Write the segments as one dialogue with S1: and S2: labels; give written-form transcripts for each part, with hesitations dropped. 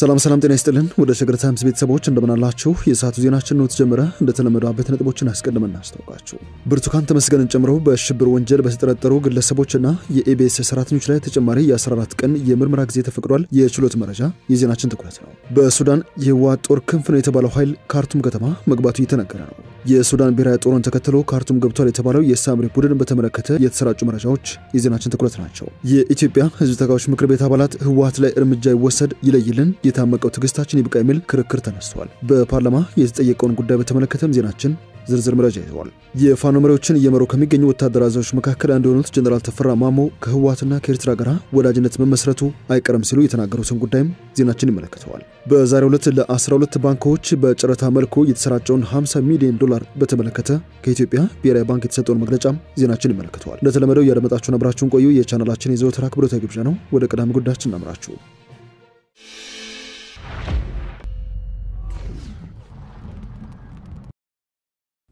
S1: ሰላም ጤና ይስጥልን ወደ ሸገር ታይምስ ቤተሰቦች እንደምናላችሁ የሰዓቱ ዜናችን ነው ተጀመረ እንደተለመደው አበይት ነጥቦችን አስቀድመን እናስተዋውቃችሁ። ብርቱካን ተመስገንን ጨምሮ በሽብር ወንጀል በተጠረጠሩ ግለሰቦችና የኢቢኤስ ሰራተኞች ላይ ተጨማሪ የ14 ቀን የምርመራ ጊዜ ተፈቅዷል። የችሎት መረጃ የዜናችን ትኩረት ነው። በሱዳን የህወሓት ጦር ክንፍ ነው የተባለው ኃይል ካርቱም ከተማ መግባቱ እየተነገረ ነው። የሱዳን ብሔራዊ ጦርን ተከትሎ ካርቱም ገብቷል የተባለው የሳምሪ ቡድን በተመለከተ የተሰራጩ መረጃዎች የዜናችን ትኩረት ናቸው። የኢትዮጵያ ህዝብ ተወካዮች ምክር ቤት አባላት ህወሓት ላይ እርምጃ ይወሰድ ይለይልን የታመቀው ትግስታችን ይብቃ የሚል ክርክር ተነስቷል። በፓርላማ የተጠየቀውን ጉዳይ በተመለከተም ዜናችን ዝርዝር መረጃ ይዟል። የፋኖ መሪዎችን እየመሩ ከሚገኙ ወታደራዊ አዛዦች መካከል አንዱ የሆኑት ጀነራል ተፈራ ማሞ ከህወሓትና ከኤርትራ ጋር ወዳጅነት መመስረቱ አይቀርም ሲሉ የተናገሩትን ጉዳይም ዜናችን ይመለከተዋል። በዛሬው ዕለት ለ12 ባንኮች በጨረታ መልኩ የተሰራጨውን $50 ሚሊዮን በተመለከተ ከኢትዮጵያ ብሔራዊ ባንክ የተሰጠውን መግለጫ ዜናችን ይመለከተዋል። እንደተለመደው ያደመጣችሁን አብራችሁን ቆዩ። የቻናላችን የዘወትር አክብሮታዊ ግብዣ ነው። ወደ ቀዳሚ ጉዳያችን እናምራችሁ።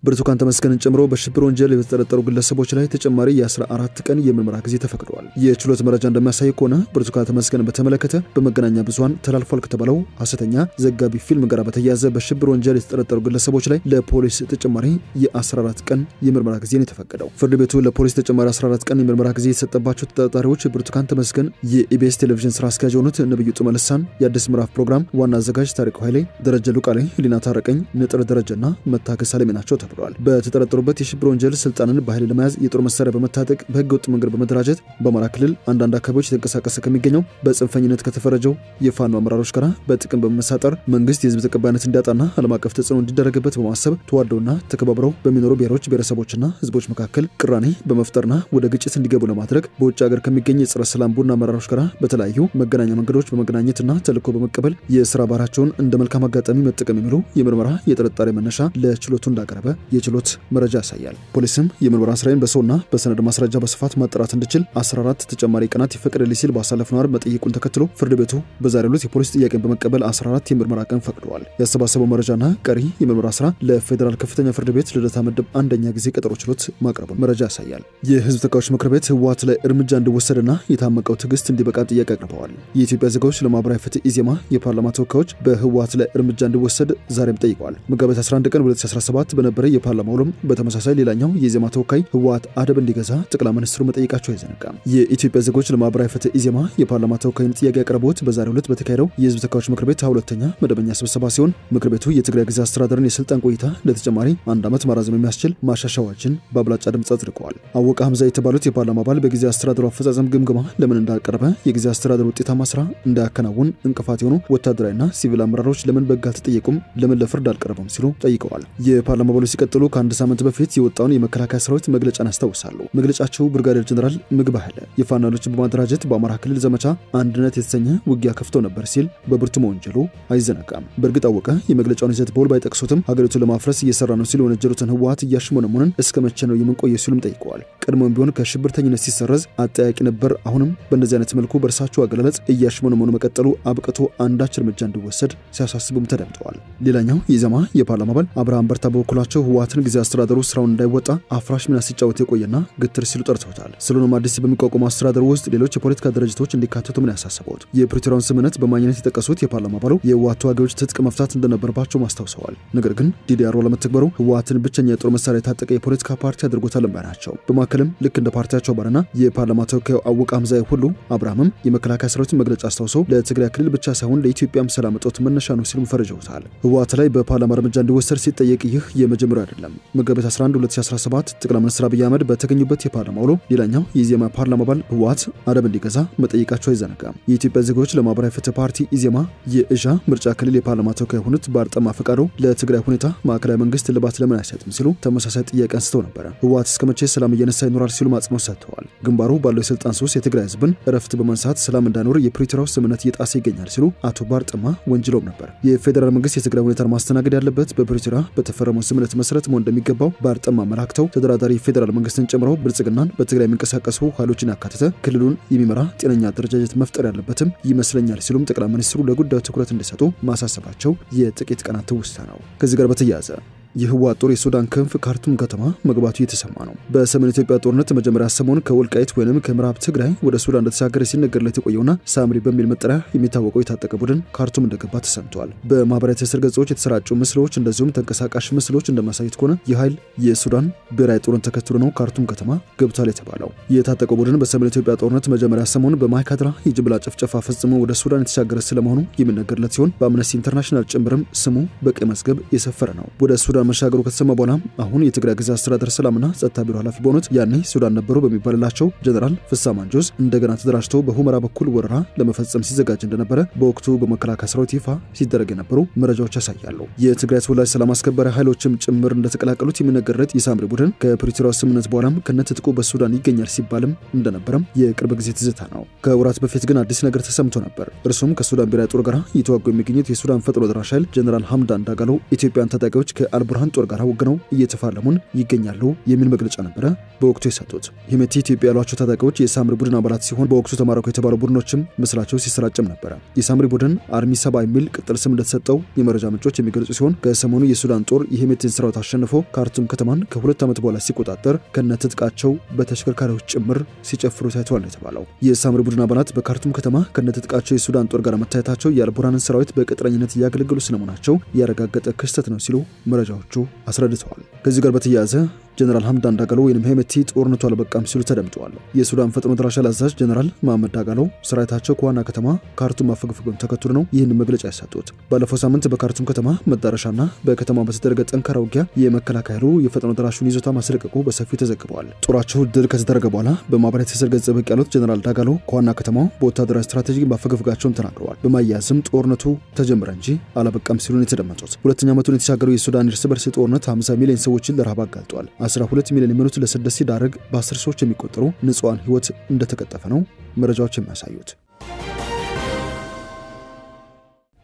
S1: ብርቱካን ተመስገንን ጨምሮ በሽብር ወንጀል የተጠረጠሩ ግለሰቦች ላይ ተጨማሪ የ14 ቀን የምርመራ ጊዜ ተፈቅዷል። የችሎት መረጃ እንደሚያሳይ ከሆነ ብርቱካን ተመስገንን በተመለከተ በመገናኛ ብዙሃን ተላልፏል ከተባለው ሐሰተኛ ዘጋቢ ፊልም ጋር በተያያዘ በሽብር ወንጀል የተጠረጠሩ ግለሰቦች ላይ ለፖሊስ ተጨማሪ የ14 ቀን የምርመራ ጊዜ ነው የተፈቀደው። ፍርድ ቤቱ ለፖሊስ ተጨማሪ 14 ቀን የምርመራ ጊዜ የተሰጠባቸው ተጠርጣሪዎች ብርቱካን ተመስገን፣ የኢቢኤስ ቴሌቪዥን ስራ አስኪያጅ የሆኑት ነብዩ ጡመልሳን፣ የአዲስ ምዕራፍ ፕሮግራም ዋና አዘጋጅ ታሪኩ ኃይሌ፣ ደረጀ ሉቃሌ፣ ሊና ታረቀኝ፣ ንጥር ደረጀና መታገስ አለሜ ናቸው ተብሏል። በተጠረጠሩበት የሽብር ወንጀል ስልጣንን በኃይል ለመያዝ የጦር መሳሪያ በመታጠቅ በህገ ወጥ መንገድ በመደራጀት በአማራ ክልል አንዳንድ አካባቢዎች የተንቀሳቀሰ ከሚገኘው በጽንፈኝነት ከተፈረጀው የፋኖ አመራሮች ጋር በጥቅም በመሳጠር መንግስት የህዝብ ተቀባይነት እንዲያጣና ዓለም አቀፍ ተጽዕኖ እንዲደረግበት በማሰብ ተዋደውና ተከባብረው በሚኖሩ ብሔሮች ብሔረሰቦችና ህዝቦች መካከል ቅራኔ በመፍጠርና ወደ ግጭት እንዲገቡ ለማድረግ በውጭ ሀገር ከሚገኝ የጸረ ሰላም ቡድን አመራሮች ጋር በተለያዩ መገናኛ መንገዶች በመገናኘትና ተልዕኮ በመቀበል የሥራ ባራቸውን እንደ መልካም አጋጣሚ መጠቀም የሚሉ የምርመራ የጥርጣሬ መነሻ ለችሎቱ እንዳቀረበ የችሎት መረጃ ያሳያል። ፖሊስም የምርመራ ስራውን በሰውና በሰነድ ማስረጃ በስፋት ማጣራት እንዲችል 14 ተጨማሪ ቀናት ይፈቀድልኝ ሲል ባሳለፍነው ዓርብ መጠየቁን ተከትሎ ፍርድ ቤቱ በዛሬው ዕለት የፖሊስ ጥያቄን በመቀበል 14 የምርመራ ቀን ፈቅዷል። ያሰባሰበው መረጃና ቀሪ የምርመራ ስራ ለፌደራል ከፍተኛ ፍርድ ቤት ልደታ ምድብ አንደኛ ጊዜ ቀጠሮ ችሎት ማቅረቡን መረጃ ያሳያል። የህዝብ ተወካዮች ምክር ቤት ህወሓት ላይ እርምጃ እንዲወሰድና የታመቀው ትግስት እንዲበቃ ጥያቄ አቅርበዋል። የኢትዮጵያ ዜጎች ለማህበራዊ ፍትህ ኢዜማ የፓርላማ ተወካዮች በህወሓት ላይ እርምጃ እንዲወሰድ ዛሬም ጠይቀዋል። መጋቢት 11 ቀን 2017 በነበረ የፓርላማ ውሎም በተመሳሳይ ሌላኛው የኢዜማ ተወካይ ህወሓት አደብ እንዲገዛ ጠቅላይ ሚኒስትሩ መጠየቃቸው አይዘነጋም። የኢትዮጵያ ዜጎች ለማህበራዊ ፍትህ ኢዜማ የፓርላማ ተወካይን ጥያቄ ያቀረቡት በዛሬው ዕለት በተካሄደው የህዝብ ተወካዮች ምክር ቤት 22ኛ መደበኛ ስብሰባ ሲሆን ምክር ቤቱ የትግራይ ግዛት አስተዳደርን የስልጣን ቆይታ ለተጨማሪ 1 ዓመት ማራዘም የሚያስችል ማሻሻያዎችን በአብላጫ ድምጽ አጽድቀዋል። አወቀ ሐምዛ የተባሉት የፓርላማ አባል በጊዜ አስተዳደሩ አፈጻጸም ግምገማ ለምን እንዳልቀረበ የጊዜ አስተዳደሩ ውጤታማ ስራ እንዳያከናውን እንቅፋት የሆኑ ወታደራዊና ሲቪል አመራሮች ለምን በሕግ አልተጠየቁም፣ ለምን ለፍርድ አልቀረቡም ሲሉ ጠይቀዋል። የፓርላማ አባሎች ሲቀጥሉ ከአንድ ሳምንት በፊት የወጣውን የመከላከያ ሰራዊት መግለጫን ያስታውሳሉ። መግለጫቸው ብርጋዴር ጀነራል ምግብ ኃይለ የፋኖችን በማደራጀት በአማራ ክልል ዘመቻ አንድነት የተሰኘ ውጊያ ከፍተው ነበር ሲል በብርቱ ወንጀሉ አይዘነጋም። በእርግጥ አወቀ የመግለጫውን ይዘት በውል ባይጠቅሱትም ሀገሪቱን ለማፍረስ እየሰራ ነው ሲሉ ወነጀሉትን ህወሓት እያሽሞነሞንን እስከ መቼ ነው የምንቆየው ሲሉም ጠይቀዋል። ቀድሞም ቢሆን ከሽብርተኝነት ሲሰረዝ አጠያቂ ነበር። አሁንም በእንደዚህ አይነት መልኩ በእርሳቸው አገላለጽ እያሽሞነሞኑ መቀጠሉ አብቅቶ አንዳች እርምጃ እንዲወሰድ ሲያሳስቡም ተደምጠዋል። ሌላኛው የኢዜማ የፓርላማ አባል አብርሃም በርታ በበኩላቸው ህወሓትን ጊዜ አስተዳደሩ ስራውን እንዳይወጣ አፍራሽ ሚና ሲጫወት የቆየና ግትር ሲሉ ጠርተውታል። ስለሆነም አዲስ በሚቋቋመው አስተዳደሩ ውስጥ ሌሎች የፖለቲካ ድርጅቶች እንዲካተቱ ምን ያሳሰቡት የፕሪቶሪያውን ስምምነት በማግኘት የጠቀሱት የፓርላማ አባሉ የህወሓት ተዋጊዎች ትጥቅ መፍታት እንደነበረባቸው ማስታውሰዋል። ነገር ግን ዲዲአር ለመተግበሩ ህወሓትን ብቸኛ የጦር መሳሪያ የታጠቀ የፖለቲካ ፓርቲ አድርጎታል ባይናቸው። በማከልም ልክ እንደ ፓርቲያቸው አባልና የፓርላማ ተወካዩ አወቀ ሐምዛ ሁሉ አብርሃምም የመከላከያ ሰራዊት መግለጫ አስታውሰው ለትግራይ ክልል ብቻ ሳይሆን ለኢትዮጵያም ሰላም እጦት መነሻ ነው ሲሉ ፈርጀውታል። ህወሓት ላይ በፓርላማ እርምጃ እንዲወሰድ ሲጠየቅ ይህ የመጀመሪያው አይደለም። መጋቢት 11 2017 ጠቅላይ ሚኒስትር አብይ አህመድ በተገኙበት የፓርላማ ውሎ ሌላኛው የኢዜማ ፓርላማ አባል ህወሓት አደብ እንዲገዛ መጠየቃቸው አይዘነጋም። የኢትዮጵያ ዜጎች ለማህበራዊ ፍትህ ፓርቲ ኢዜማ የእዣ ምርጫ ክልል የፓርላማ ተወካይ የሆኑት ባርጠማ ፈቃዱ ለትግራይ ሁኔታ ማዕከላዊ መንግስት ልባት ለምን አይሰጥም ሲሉ ተመሳሳይ ጥያቄ አንስተው ነበር። ህወሓት እስከመቼ ሰላም እየነሳ ይኖራል ሲሉ ማጽኖት ሰጥተዋል። ግንባሩ ባለው የስልጣን ሱስ የትግራይ ህዝብን እረፍት በመንሳት ሰላም እንዳይኖር የፕሪቶሪያው ስምምነት እየጣሰ ይገኛል ሲሉ አቶ ባርጠማ ወንጅለውም ነበር። የፌደራል መንግስት የትግራይ ሁኔታን ማስተናገድ ያለበት በፕሪቶሪያ በተፈረመው ስምምነት መሰረት መሆን እንደሚገባው ባርጠማ መላክተው ተደራዳሪ ፌደራል መንግስትን ጨምሮ ብልጽግናን በትግራይ የሚንቀሳቀሱ ኃይሎችን ያካተተ ክልሉን የሚመራ ጤነኛ አደረጃጀት መፍጠር ያለበትም ይመስለኛል ሲሉም ጠቅላይ ሚኒስትሩ ለጉዳዩ ትኩረት እንዲሰጡ ማሳሰባቸው የጥቂት ቀናት ትውስታ ነው። ከዚህ ጋር በተያያዘ የህወሓት ጦር የሱዳን ክንፍ ካርቱም ከተማ መግባቱ የተሰማ ነው። በሰሜን ኢትዮጵያ ጦርነት መጀመሪያ ሰሞን ከወልቃይት ወይንም ከምዕራብ ትግራይ ወደ ሱዳን እንደተሻገረ ሲነገርለት የቆየውና ሳምሪ በሚል መጠሪያ የሚታወቀው የታጠቀ ቡድን ካርቱም እንደገባ ተሰምቷል። በማህበራዊ ትስስር ገጾች የተሰራጩ ምስሎች እንደዚሁም ተንቀሳቃሽ ምስሎች እንደማሳየት ከሆነ የኃይል የሱዳን ብሔራዊ ጦርን ተከትሎ ነው ካርቱም ከተማ ገብቷል የተባለው። የታጠቀው ቡድን በሰሜን ኢትዮጵያ ጦርነት መጀመሪያ ሰሞን በማይካድራ የጅምላ ጭፍጨፋ ፈጽሞ ወደ ሱዳን የተሻገረ ስለመሆኑ የሚነገርለት ሲሆን በአምነስቲ ኢንተርናሽናል ጭምርም ስሙ በቀይ መዝገብ የሰፈረ ነው። ወደ ሱዳን መሻገሩ ከተሰማ በኋላ አሁን የትግራይ ግዛት አስተዳደር ሰላምና ጸጥታ ቢሮ ኃላፊ በሆኑት ያኔ ሱዳን ነበሩ በሚባልላቸው ጀነራል ፍሳ ማንጆስ እንደገና ተደራጅተው በሁመራ በኩል ወረራ ለመፈጸም ሲዘጋጅ እንደነበረ በወቅቱ በመከላከያ ሰራዊት ይፋ ሲደረግ የነበሩ መረጃዎች ያሳያሉ። የትግራይ ተወላጅ ሰላም አስከባሪ ኃይሎችም ጭምር እንደተቀላቀሉት የሚነገርለት የሳምሪ ቡድን ከፕሪቶሪያው ስምምነት በኋላም ከነትጥቁ በሱዳን ይገኛል ሲባልም እንደነበረም የቅርብ ጊዜ ትዝታ ነው። ከወራት በፊት ግን አዲስ ነገር ተሰምቶ ነበር። እርሱም ከሱዳን ብሔራዊ ጦር ጋር እየተዋጉ የሚገኙት የሱዳን ፈጥኖ ደራሽ ኃይል ጀነራል ሐምዳን ዳጋሎ ኢትዮጵያን ታጣቂዎች ከአልቡርሃን ጦር ጋር ወግነው እየተፋለሙን ይገኛሉ የሚል መግለጫ ነበረ በወቅቱ የሰጡት። ሄሜቲ ኢትዮጵያ ያሏቸው ታጣቂዎች የሳምሪ ቡድን አባላት ሲሆን በወቅቱ ተማረኩ የተባሉ ቡድኖችም ምስላቸው ሲሰራጭም ነበር። የሳምሪ ቡድን አርሚ 70 የሚል ቅጥል ስም እንደተሰጠው የመረጃ ምንጮች የሚገልጹ ሲሆን ከሰሞኑ የሱዳን ጦር የሄሜቲን ሰራዊት አሸንፎ ካርቱም ከተማን ከ2 ዓመት በኋላ ሲቆጣጠር ከነትጥቃቸው በተሽከርካሪዎች ጭምር ሲጨፍሩ ታይተዋል የተባለው የሳምሪ ቡድን አባላት በካርቱም ከተማ ከነትጥቃቸው የሱዳን ጦር ጋር መታየታቸው የአልቡርሃንን ሰራዊት በቅጥረኝነት እያገለገሉ ስለመሆናቸው ያረጋገጠ ክስተት ነው ሲሉ መረጃዎቹ አስረድተዋል። ከዚህ ጋር በተያያዘ ጀነራል ሐምዳን ዳጋሎ ወይንም ሄሜቲ ጦርነቱ አልበቃም ሲሉ ተደምጠዋል። የሱዳን ፈጥኖ ደራሽ አዛዥ ጀነራል መሐመድ ዳጋሎ ሰራዊታቸው ከዋና ከተማ ካርቱም ማፈግፈጉን ተከትሎ ነው ይህን መግለጫ ያሰጡት። ባለፈው ሳምንት በካርቱም ከተማ መዳረሻና በከተማው በተደረገ ጠንካራ ውጊያ የመከላከያ ኃይሉ የፈጥኖ ደራሹን ይዞታ ማስለቀቁ በሰፊው ተዘግቧል። ጦራቸው ድል ከተደረገ በኋላ በማህበራዊ ትስስር ገጽ ብቅ ያሉት ጀነራል ዳጋሎ ከዋና ከተማው በወታደራዊ ስትራቴጂ ማፈግፈጋቸውን ተናግረዋል። በማያያዝም ጦርነቱ ተጀመረ እንጂ አላበቃም ሲሉ ነው የተደመጡት። ሁለተኛ ዓመቱን የተሻገረው የሱዳን እርስ በርስ ጦርነት 50 ሚሊዮን ሰዎችን ለረሃብ አጋልጧል። 12 ሚሊዮን የሚሆኑት ለስደት ሲዳረግ በ10 ሰዎች የሚቆጠሩ ንጹሃን ህይወት እንደተቀጠፈ ነው መረጃዎች የሚያሳዩት።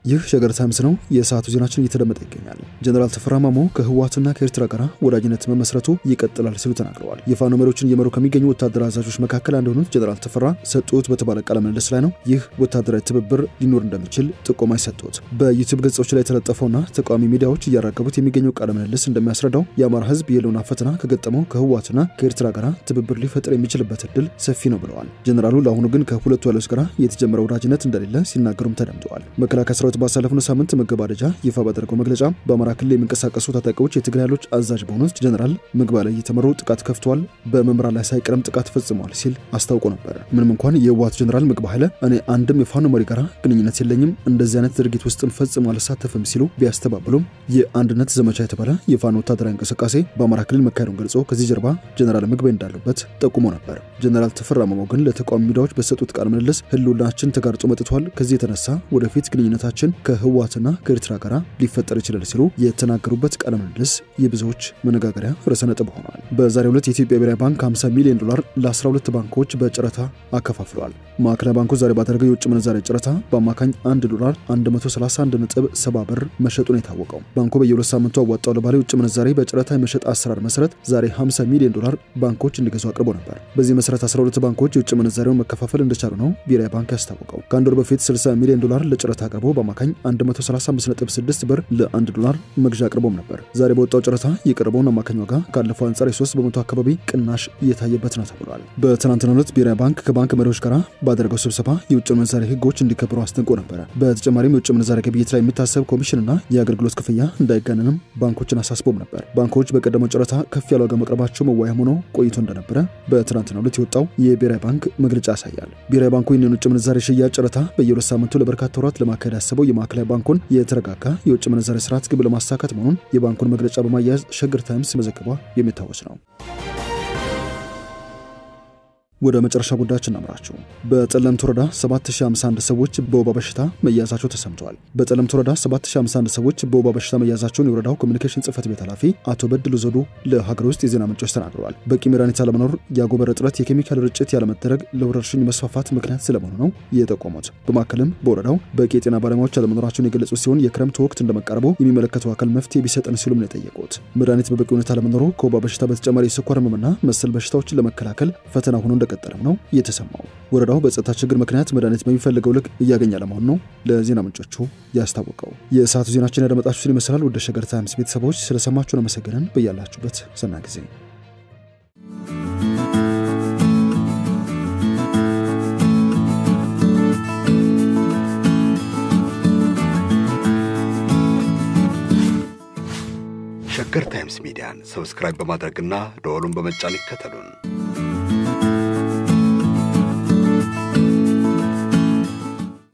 S1: ይህ ሸገር ታይምስ ነው። የሰዓቱ ዜናችን እየተደመጠ ይገኛል። ጀነራል ተፈራ ማሞ ከህወሓትና ከኤርትራ ጋር ወዳጅነት መመስረቱ ይቀጥላል ሲሉ ተናግረዋል። የፋኖ መሪዎችን እየመሩ ከሚገኙ ወታደራዊ አዛዦች መካከል አንዱ የሆኑት ጀነራል ተፈራ ሰጡት በተባለ ቃለ ምልልስ ላይ ነው ይህ ወታደራዊ ትብብር ሊኖር እንደሚችል ጥቆማ ሰጡት። በዩቲዩብ ገጾች ላይ የተለጠፈውና ተቃዋሚ ሚዲያዎች እያራገቡት የሚገኘው ቃለ ምልልስ እንደሚያስረዳው የአማራ ህዝብ የህልውና ፈተና ከገጠመው ከህወሓትና ከኤርትራ ጋር ትብብር ሊፈጥር የሚችልበት እድል ሰፊ ነው ብለዋል። ጀነራሉ ለአሁኑ ግን ከሁለቱ ኃይሎች ጋር የተጀመረ ወዳጅነት እንደሌለ ሲናገሩም ተደምጠዋል። መከላከያ ሰራዊት ባሳለፍነው ሳምንት መገባደጃ ይፋ ባደረገው መግለጫ በአማራ ክልል የሚንቀሳቀሱ ታጣቂዎች የትግራይ ኃይሎች አዛዥ በሆኑት ጀነራል ምግባ ላይ የተመሩ ጥቃት ከፍተዋል፣ በመምራ ላይ ሳይቀርም ጥቃት ፈጽመዋል ሲል አስታውቆ ነበር። ምንም እንኳን የህወሓት ጀነራል ምግባ ኃይለ እኔ አንድም የፋኖ መሪ ጋር ግንኙነት የለኝም፣ እንደዚህ አይነት ድርጊት ውስጥም ፈጽሞ አልሳተፍም ሲሉ ቢያስተባብሉም የአንድነት ዘመቻ የተባለ የፋኖ ወታደራዊ እንቅስቃሴ በአማራ ክልል መካሄዱን ገልጾ ከዚህ ጀርባ ጀነራል ምግባ እንዳሉበት ጠቁሞ ነበር። ጀነራል ተፈራ ማሞ ግን ለተቃዋሚ ሚዲያዎች በሰጡት ቃለ ምልልስ ህልውናችን ተጋርጦ መጥቷል፣ ከዚህ የተነሳ ወደፊት ግንኙነታችን ከህወሓትና ከኤርትራ ጋር ሊፈጠር ይችላል ሲሉ የተናገሩበት ቃለ ምልልስ የብዙዎች መነጋገሪያ ርዕሰ ነጥብ ሆኗል። በዛሬው ዕለት የኢትዮጵያ ብሔራዊ ባንክ 50 ሚሊዮን ዶላር ለ12 ባንኮች በጨረታ አከፋፍሏል። ማዕከላዊ ባንኩ ዛሬ ባደረገው የውጭ ምንዛሬ ጨረታ በአማካኝ 1 ዶላር 131.70 ብር መሸጡን የታወቀው ባንኩ በየሁለት ሳምንቱ አዋጣው ለባለ የውጭ ምንዛሬ በጨረታ የመሸጥ አሰራር መሰረት ዛሬ 50 ሚሊዮን ዶላር ባንኮች እንዲገዙ አቅርቦ ነበር። በዚህ መሰረት 12 ባንኮች የውጭ ምንዛሬውን መከፋፈል እንደቻሉ ነው ብሔራዊ ባንክ ያስታወቀው። ከአንድ ወር በፊት 60 ሚሊዮን ዶላር ለጨረታ አቅርቦ በአማካኝ 135.6 ብር ለ1 ዶላር መግዣ አቅርቦም ነበር። ዛሬ በወጣው ጨረታ የቀረበውን አማካኝ ዋጋ ካለፈው አንጻር 3% አካባቢ ቅናሽ እየታየበት ነው ተብሏል። በትናንትናው ዕለት ብሔራዊ ባንክ ከባንክ መሪዎች ጋር ባደረገው ስብሰባ የውጭ ምንዛሬ ህጎች እንዲከበሩ አስጠንቅቆ ነበር። በተጨማሪም የውጭ ምንዛሬ ግብይት ላይ የሚታሰብ ኮሚሽንና የአገልግሎት ክፍያ እንዳይጋነንም ባንኮችን አሳስቦም ነበር። ባንኮች በቀደመው ጨረታ ከፍ ያለ ዋጋ መቅረባቸው መዋያ ሆኖ ቆይቶ እንደነበረ በትናንትናው ዕለት የወጣው የብሔራዊ ባንክ መግለጫ ያሳያል። ብሔራዊ ባንኩ ይህንን የውጭ ምንዛሬ ሽያጭ ጨረታ በየሁለት ሳምንቱ ለበርካታ ወራት ለማካሄድ ያሰበው የማዕከላዊ ባንኩን የተረጋጋ የውጭ ምንዛሬ ስርዓት ግብ ለማሳካት መሆኑን የባንኩን መግለጫ በማያያዝ ሸገር ታይምስ መዘገባ የሚታወስ ነው። ወደ መጨረሻ ጉዳያችን እናምራችሁ። በጠለምት ወረዳ 7051 ሰዎች በወባ በሽታ መያዛቸው ተሰምቷል። በጠለምት ወረዳ 7051 ሰዎች በወባ በሽታ መያዛቸውን የወረዳው ኮሙኒኬሽን ጽህፈት ቤት ኃላፊ አቶ በድሉ ዘዱ ለሀገር ውስጥ የዜና ምንጮች ተናግረዋል። በቂ መድኃኒት አለመኖር፣ የአጎበር እጥረት፣ የኬሚካል ርጭት ያለመደረግ ለወረርሽኝ መስፋፋት ምክንያት ስለመሆኑ ነው የጠቆሙት። በማከልም በወረዳው በቂ የጤና ባለሙያዎች አለመኖራቸውን የገለጹ ሲሆን የክረምት ወቅት እንደመቃረቡ የሚመለከተው አካል መፍትሄ ቢሰጠን ሲሉም ነው የጠየቁት። መድኃኒት በበቂ ሁኔታ አለመኖሩ ከወባ በሽታ በተጨማሪ የስኳር ህመምና መሰል በሽታዎችን ለመከላከል ፈተና ሆኖ እንደቀጠለም ነው የተሰማው። ወረዳው በጸጥታ ችግር ምክንያት መድኃኒት በሚፈልገው ልክ እያገኘ ለመሆኑ ነው ለዜና ምንጮቹ ያስታወቀው። የሰዓቱ ዜናችን ያደመጣችሁትን ይመስላል። ወደ ሸገር ታይምስ ቤተሰቦች ስለሰማችሁን አመሰግነን። በያላችሁበት ሰናይ ጊዜ
S2: ሸገር ታይምስ ሚዲያን ሰብስክራይብ በማድረግና ደወሉን በመጫን ይከተሉን።